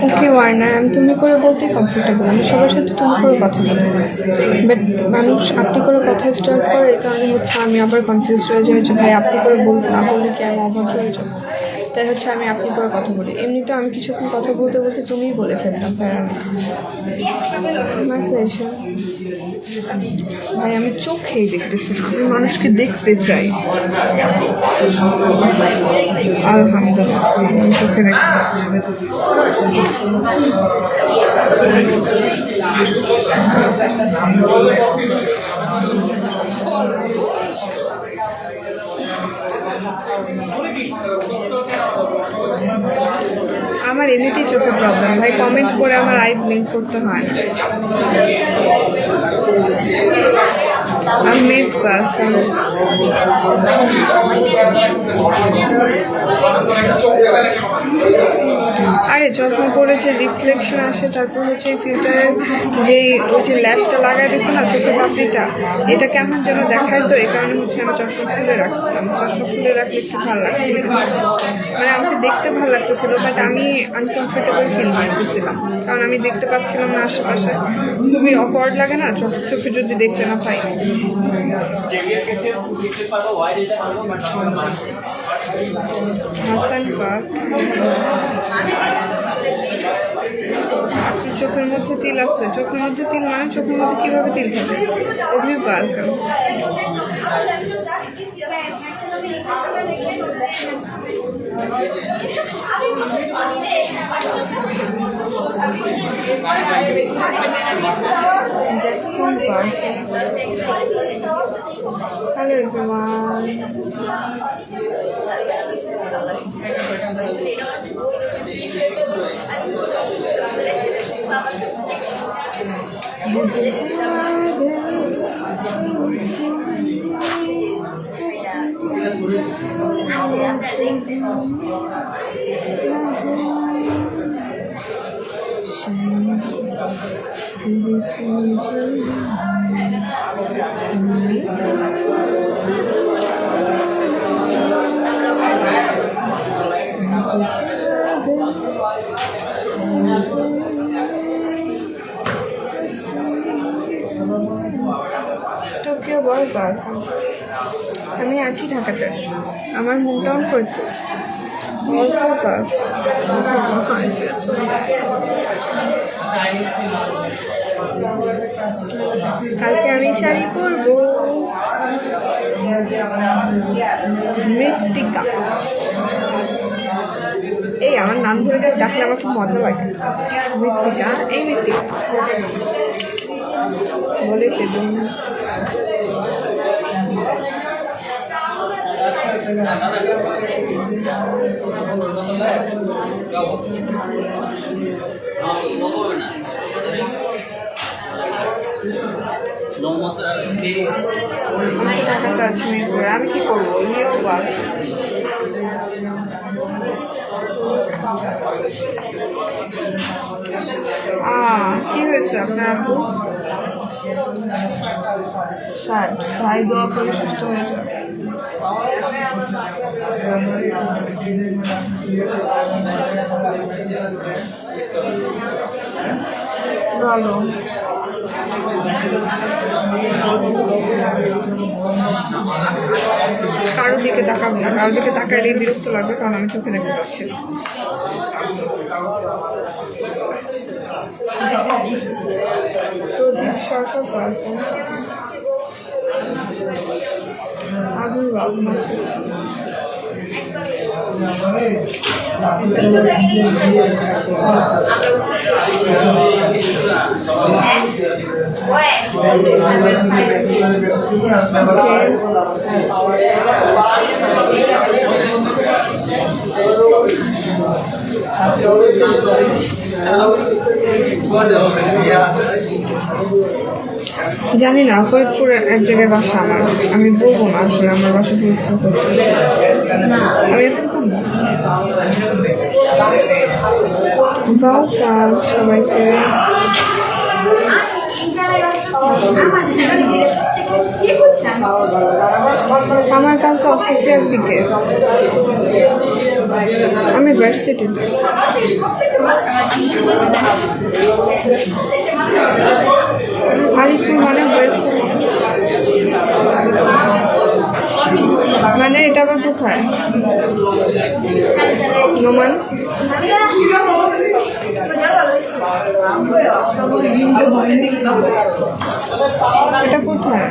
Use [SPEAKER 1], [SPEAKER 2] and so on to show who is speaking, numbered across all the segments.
[SPEAKER 1] ওকে Warner, আমি তুমি করে বলতে কমফোর্টেবল, আমি সবার সাথে তুমি করে কথা বলি, বাট মানুষ আপনি করে কথা স্টার্ট করে, এই কারণে হচ্ছে আমি আবার কনফিউজ হয়ে যাই যে ভাই আপনি করে বলতে না বললে কি আমি অভদ্র হয়ে যাবো, তাই হচ্ছে আমি আপনি করে কথা বলি। এমনিতে আমি কিছুক্ষণ কথা বলতে বলতে তুমিই বলে ফেলতাম ভাই, আমি চোখেই দেখতেছি না, আমি মানুষকে দেখতে চাই। আলহামদুলিল্লাহ আমি চোখে দেখতে আমার এমনিতেই চোখের প্রবলেম ভাই, কমেন্ট করে আমার আই ব্লিঙ্ক করতে হয় না। আমি মেড পারসন, আরে যখন পরে যে রিফ্লেকশন আসে, তারপর হচ্ছে এই ফিল্টারের যে ওই যে ল্যাশটা লাগাই দিচ্ছে না চোখের পাপড়িটা, এটা কেমন যেন দেখায়, তো এই কারণে হচ্ছে আমি চশমা খুলে রাখছিলাম। চশমা খুলে রাখলে একটু ভালো লাগতেছিল, মানে আমাকে দেখতে ভালো লাগতেছিল, বাট আমি আনকমফোর্টেবল ফিল করতেছিলাম, কারণ আমি দেখতে পাচ্ছিলাম না আশেপাশে। খুবই অকওয়ার্ড লাগে না চোখে যদি দেখতে না পাই। হাসান পাক, চোখের মধ্যে তিল আছে, চোখের মধ্যে তিল মানে চোখের মধ্যে কিভাবে তিল থাকে? অভিপাক Jackson Park. Hello everyone. Tokyo ball park, আমি আছি ঢাকাতে, আমার হোম টাউন করছি। কালকে আমি শাড়ি পরবো। মৃত্তিকা, এই আমার নাম ধরে ডাকলে আমার খুব মজা লাগে। মৃত্তিকা, এই মৃত্তিকা বলে ফেলুন। টাকাটা আছে মিরপুরে, আমি কি করবো? নিয়েও পার কি হয়েছে আপনার আপু? ভাই দোয়া করে সুস্থ হয়ে যাবে। ভালো, কারোর দিকে তাকাবো না, কারোর দিকে তাকাইলেই বিরক্ত লাগবে, কারণ আমি চোখে দেখতে পাচ্ছি। প্রদীপ সরকার পার্ক, আগুন জানি না, ফরিদপুরে এক জায়গায় বাসা আমার, আমি বলবো না আসলে আমার বাসা ফরিদপুর করতে। আমি এখন ওয়েলকাম সবাইকে। আমার কালকে অফিসিয়াল দিকে আমি ভার্সিটিতে। আলিপুর মানে ওয়েস্ট, মানে এটা আবার কোথায়? নোমান এটা কোথায়?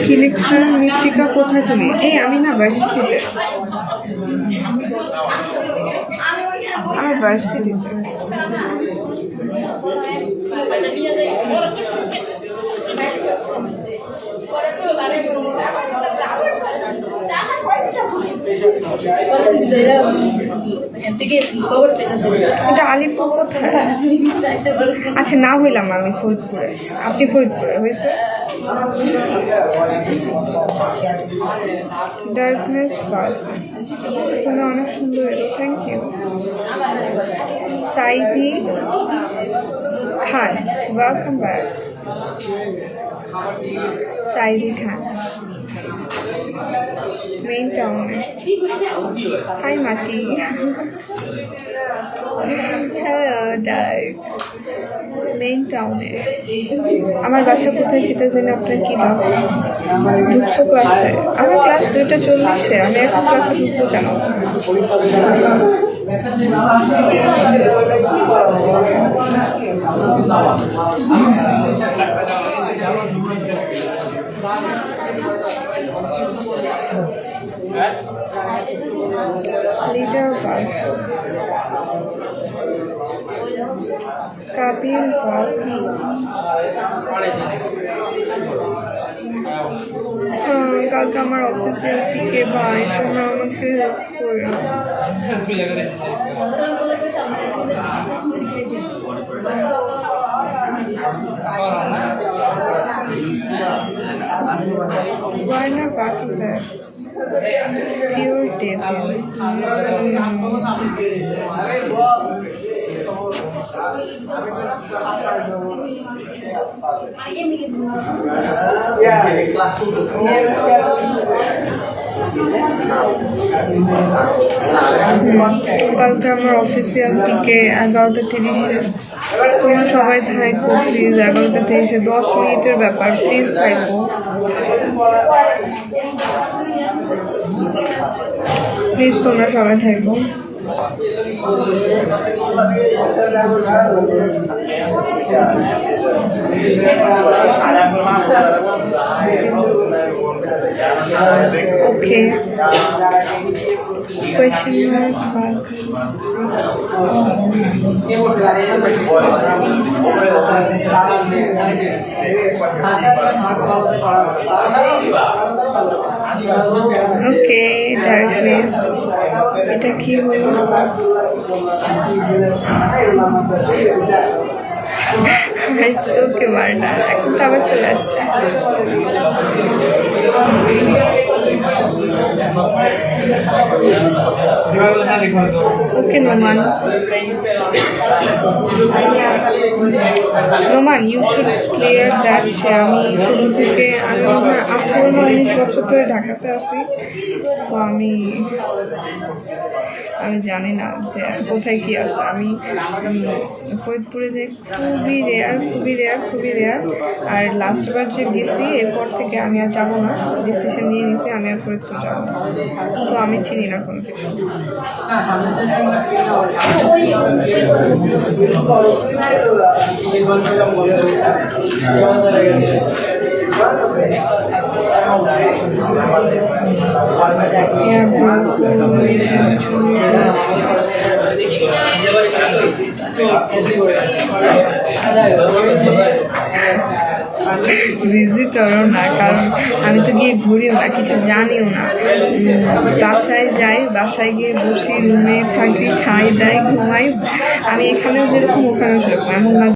[SPEAKER 1] ফিলিক্সের মৃত্তিকা কোথায় তুমি? এই আমি না ভার্সিটিতে, আমি ভার্সিটিতে। এটা আলিপুর কোথায়? আচ্ছা না হইলাম আমি ফরিদপুরে, আপনি ফরিদপুরে হয়েছে। ডার্কনেস পার্ক, তুমি অনেক সুন্দর, thank you. Saidi Khan, welcome back. Saidi Khan main টাউনে। হাই মাটি, হ্যালো ডার্ক। মেইন টাউনে আমার বাসা কোথায় সেটা জেনে আপনার কি দাও? ঢুকছো ক্লাসে? আমার ক্লাস 2:40, আমি এখন ক্লাসে ঢুকবো কেন? Leader park, Kabir park. কালকে আমার অফিসের পিকে ভাই, তোমরা আমাকে হেল্প করো। Why not back to that? Pure devil. কালকে আমার অফিসিয়াল দিকে 11:30। তোমরা সবাই থাকো প্লিজ, 11:30, 10 মিনিটের ব্যাপার, প্লিজ থাকো প্লিজ, তোমরা সবাই থাকো। Okay. Question mark mark. Okay, darkness. এটা কি হলো? ওকে মারনা, এখন তো আবার চলে আসছে। Okay Noman, Noman you should clear that. আমি ছোট থেকে, আমি 18-19 বছর ধরে ঢাকাতে আছি, সো আমি আমি জানি না যে কোথায় কি আছে। আমি ফরিদপুরে যে খুবই রেয়ার। আর লাস্টবার যে গেছি এরপর থেকে আমি আর যাবো না, ডিসিশন নিয়ে নিয়েছি আমি আর ফরিদপুর যাবো না। সো আমি চিনি না কোনো কিছু। ভিজিটরও না, কারণ আমি তো গিয়ে ঘুরিও না, কিছু জানিও না। বাসায় যাই, বাসায় গিয়ে বসি, রুমে থাকি, খাই দাই, ঘুমাই। আমি এখানেও যেরকম ওখানেও সেরকম, এমন না